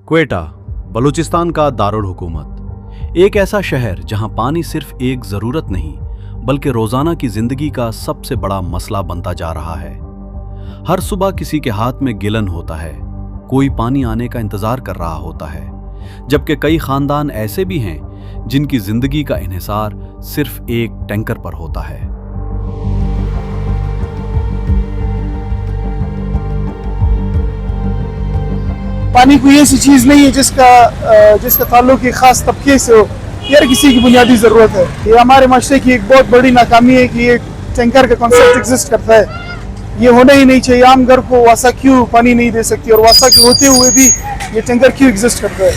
क्वेटा, बलूचिस्तान का दारुल हुकूमत, एक ऐसा शहर जहां पानी सिर्फ एक ज़रूरत नहीं बल्कि रोज़ाना की ज़िंदगी का सबसे बड़ा मसला बनता जा रहा है। हर सुबह किसी के हाथ में गिलन होता है, कोई पानी आने का इंतज़ार कर रहा होता है, जबकि कई ख़ानदान ऐसे भी हैं जिनकी ज़िंदगी का इन्हिसार सिर्फ एक टैंकर पर होता है। पानी कोई ऐसी चीज़ नहीं है जिसका ताल्लुक एक ख़ास तबके से हो, हर किसी की बुनियादी ज़रूरत है। ये हमारे माशरे की एक बहुत बड़ी नाकामी है कि ये टैंकर का कॉन्सेप्ट एग्जिस्ट करता है। ये होना ही नहीं चाहिए। आम घर को वासा क्यों पानी नहीं दे सकती, और वासा के होते हुए भी ये टैंकर क्यों एग्जिस्ट करता है?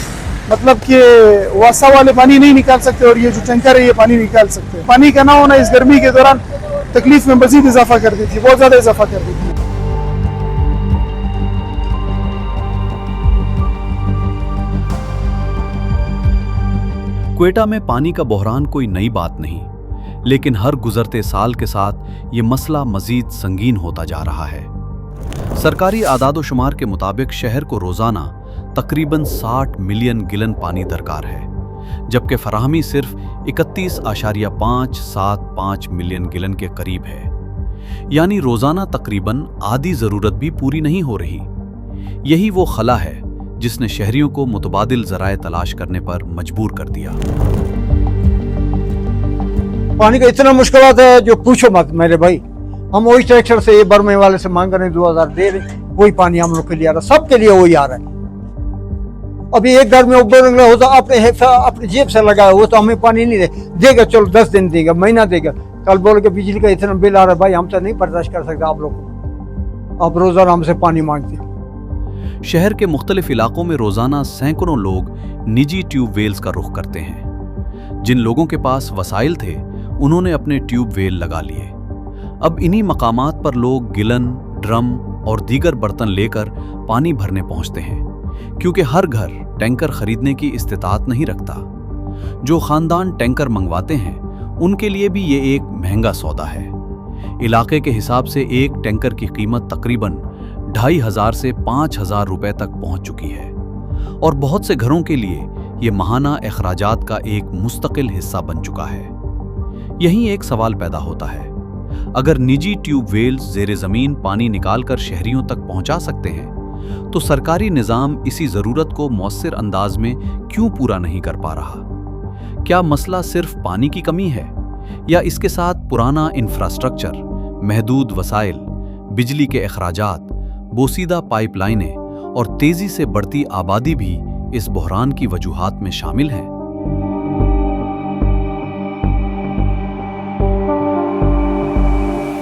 मतलब कि वासा वाले पानी नहीं निकाल सकते और ये जो टैंकर है ये पानी निकाल सकते हैं। पानी का ना होना इस गर्मी के दौरान तकलीफ में मज़ीद इजाफा कर देती है, बहुत ज़्यादा इजाफा कर देती है। क्वेटा में पानी का बहरान कोई नई बात नहीं, लेकिन हर गुजरते साल के साथ ये मसला मजीद संगीन होता जा रहा है। सरकारी आदाद-ओ-शुमार के मुताबिक शहर को रोजाना तकरीबन 60 मिलियन गिलन पानी दरकार है, जबकि फराहमी सिर्फ 31.575 मिलियन गिलन के करीब है। यानी रोजाना तकरीबन आधी जरूरत भी पूरी नहीं हो रही। यही वो खला है जिसने शहरियों को मुतबादिल ज़राए तलाश करने पर मजबूर कर दिया। पानी का इतना मुश्किलात है जो पूछो मत मेरे भाई। हम वही ट्रैक्टर से ये बर्मे वाले से मांग रहे हैं, 2000 दे रहे, वही पानी हम लोग के लिए आ रहा है, सबके लिए वही आ रहा है। अभी एक घर में ऊपर होता अपने जेब से लगाया, वो तो हमें पानी नहीं देगा, चलो 10 दिन देगा, महीना देगा। कल बोल के बिजली का इतना बिल आ रहा है, भाई हम तो नहीं बर्दाश्त कर सकते आप लोग को, आप रोजाना हमसे पानी मांगते। शहर के मुख्तलिफ इलाकों में रोजाना सैकड़ों लोग निजी ट्यूबवेल्स का रुख करते हैं। जिन लोगों के पास वसाइल थे उन्होंने अपने ट्यूबवेल लगा लिए। अब इन्हीं मकामात पर लोग गिलन, ड्रम और दीगर बर्तन लेकर पानी भरने पहुंचते हैं, क्योंकि हर घर टैंकर खरीदने की इस्तिताअत नहीं रखता। जो खानदान टैंकर मंगवाते हैं उनके लिए भी ये एक महंगा सौदा है। इलाके के हिसाब से एक टैंकर की कीमत तकरीबन 2500 से 5000 रुपए तक पहुंच चुकी है, और बहुत से घरों के लिए ये माहाना अखराजात का एक मुस्तकिल हिस्सा बन चुका है। यहीं एक सवाल पैदा होता है, अगर निजी ट्यूबवेल्स ज़ेरे ज़मीन पानी निकालकर शहरियों तक पहुंचा सकते हैं तो सरकारी निज़ाम इसी ज़रूरत को मौसर अंदाज में क्यों पूरा नहीं कर पा रहा? क्या मसला सिर्फ पानी की कमी है, या इसके साथ पुराना इंफ्रास्ट्रक्चर, महदूद वसाइल, बिजली के अखराजात, बोसीदा पाइपलाइनें और तेजी से बढ़ती आबादी भी इस बहरान की वजूहात में शामिल हैं?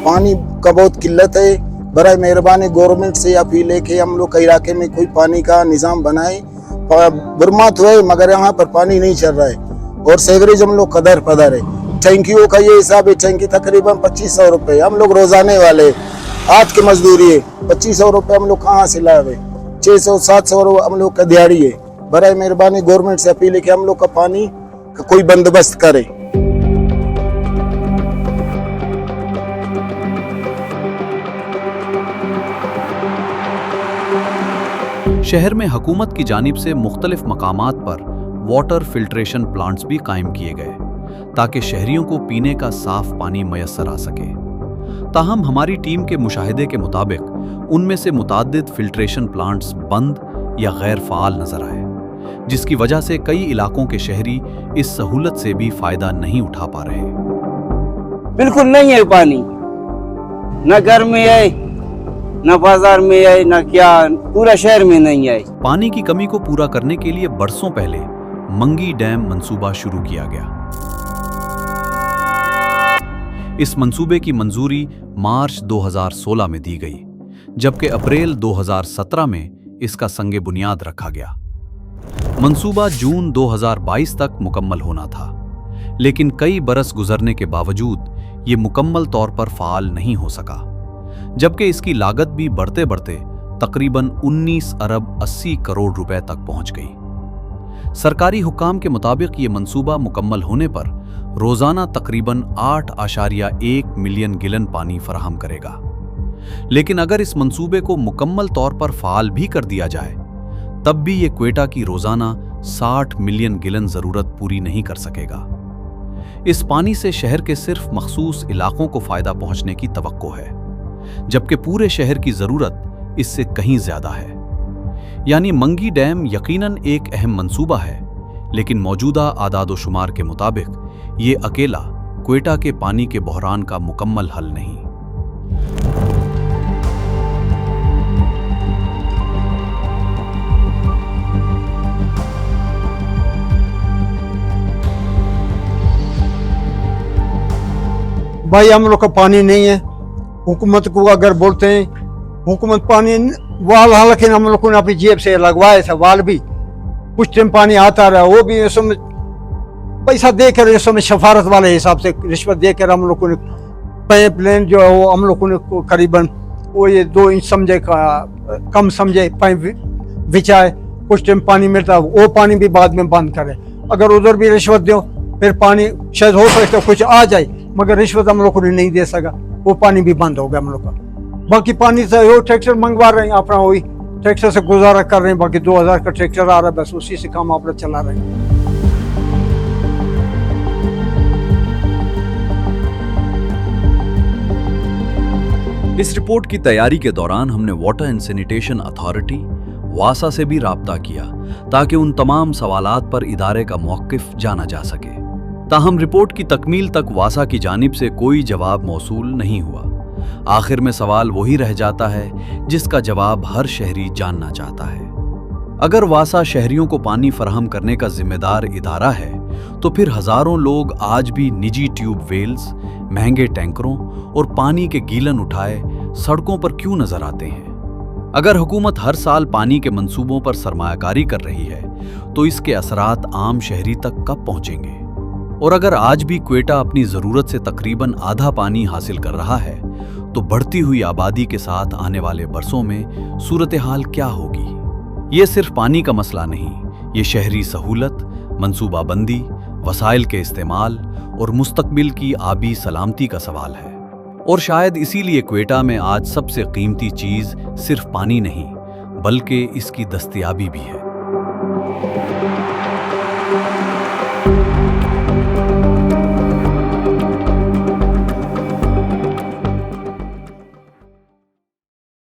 पानी का बहुत किल्लत है। बराए मेहरबानी गवर्नमेंट से अपील है कि हम लोग के इलाके में कोई पानी का निज़ाम बनाए। बर्मात हुए मगर यहाँ पर पानी नहीं चल रहा है, और सेवरेज हम लोग कदर पदर है। टैंकियों का ये हिसाब है, टैंकी तकरीबन 2500 रुपये, हम लोग रोजाने वाले, हाथ की मजदूरी है। 2500 रुपये हम लोग कहाँ से लाए? 600-700 हम लोग का दिहाड़ी है। बराए मेहरबानी गवर्नमेंट से अपील है कि हम लोग का पानी का कोई बंदोबस्त करे। शहर में हुकूमत की जानिब से मुख्तलिफ मकामात पर वाटर फिल्ट्रेशन प्लांट्स भी कायम किए गए ताकि शहरियों को पीने का साफ पानी मयस्सर आ सके। ताहम हमारी टीम के मुशाहिदे के मुताबिक उनमें से मुताद्दिद फिल्ट्रेशन प्लांट्स बंद या गैर फाल नजर आए, जिसकी वजह से कई इलाकों के शहरी इस सहूलत से भी फायदा नहीं उठा पा रहे। बिल्कुल नहीं है पानी, न घर में है, न बाजार में है, न क्या पूरा शहर में नहीं है। पानी की कमी को पूरा करने के लिए बरसों पहले मंगी डैम मंसूबा शुरू किया गया। इस मंसूबे की मंजूरी मार्च 2016 में दी गई, जबकि अप्रैल 2017 में इसका संगे बुनियाद रखा गया। मंसूबा जून 2022 तक मुकम्मल होना था, लेकिन कई बरस गुजरने के बावजूद ये मुकम्मल तौर पर फाल नहीं हो सका, जबकि इसकी लागत भी बढ़ते बढ़ते तकरीबन 19 अरब 80 करोड़ रुपए तक पहुंच गई। सरकारी हुक्काम के मुताबिक ये मंसूबा मुकम्मल होने पर रोजाना तकरीबन 8.1 मिलियन गिलन पानी फराहम करेगा। लेकिन अगर इस मंसूबे को मुकम्मल तौर पर फाल भी कर दिया जाए तब भी ये क्वेटा की रोजाना 60 मिलियन गिलन जरूरत पूरी नहीं कर सकेगा। इस पानी से शहर के सिर्फ मखसूस इलाकों को फायदा पहुंचने की तवक्को है, जबकि पूरे शहर की जरूरत इससे कहीं ज्यादा है। यानी मंगी डैम यकीनन एक अहम मंसूबा है, लेकिन मौजूदा आदादोशुमार के मुताबिक ये अकेला क्वेटा के पानी के बहरान का मुकम्मल हल नहीं। भाई हम लोग का पानी नहीं है, हुकूमत को अगर बोलते हैं हुकूमत पानी वाल, हालांकि हम लोगों ने अपनी जेब से लगवाए थे वाल भी, कुछ टाइम पानी आता रहा, वो भी इस समय पैसा देकर इस समय सफारत वाले हिसाब से रिश्वत देकर हम लोगों ने पाइप लाइन जो है वो हम लोगों ने करीबन वो ये 2 इंच समझे कम समझे पाइप बिछाए, कुछ टाइम पानी मिलता वो पानी भी बाद में बंद करे। अगर उधर भी रिश्वत दो फिर पानी शायद हो सकता कुछ आ जाए, मगर रिश्वत हम लोगों ने नहीं दे सका, वो पानी भी बंद हो गया हम लोग का। बाकी पानी से वो ट्रैक्टर मंगवा रहे हैं, अपना वही ट्रैक्टर से गुजारा कर रहे हैं, बाकी 2000 का ट्रैक्टर आ रहा है, बस उसी से काम अपना चला रहे हैं। इस रिपोर्ट की तैयारी के दौरान हमने वाटर एंड सैनिटेशन अथॉरिटी वासा से भी राब्ता किया ताकि उन तमाम सवालात पर इदारे का मौक़िफ़ जाना जा सके। ताहम रिपोर्ट की तकमील तक वासा की जानिब से कोई जवाब मौसूल नहीं हुआ। आखिर में सवाल वही रह जाता है जिसका जवाब हर शहरी जानना चाहता है। अगर वासा शहरियों को पानी फराहम करने का जिम्मेदार इदारा है, तो फिर हजारों लोग आज भी निजी ट्यूब वेल्स, महंगे टैंकरों और पानी के गीलन उठाए सड़कों पर क्यों नजर आते हैं? अगर हुकूमत हर साल पानी के मंसूबों पर सरमायाकारी कर रही है, तो इसके असरात आम शहरी तक कब पहुंचेंगे? और अगर आज भी क्वेटा अपनी जरूरत से तकरीबन आधा पानी हासिल कर रहा है, तो बढ़ती हुई आबादी के साथ आने वाले बरसों में सूरत हाल क्या होगी? ये सिर्फ पानी का मसला नहीं, ये शहरी सहूलत, मंसूबाबंदी, वसाइल के इस्तेमाल और मुस्तकबिल की आबी सलामती का सवाल है। और शायद इसीलिए क्वेटा में आज सबसे कीमती चीज़ सिर्फ पानी नहीं, बल्कि इसकी दस्तयाबी भी है।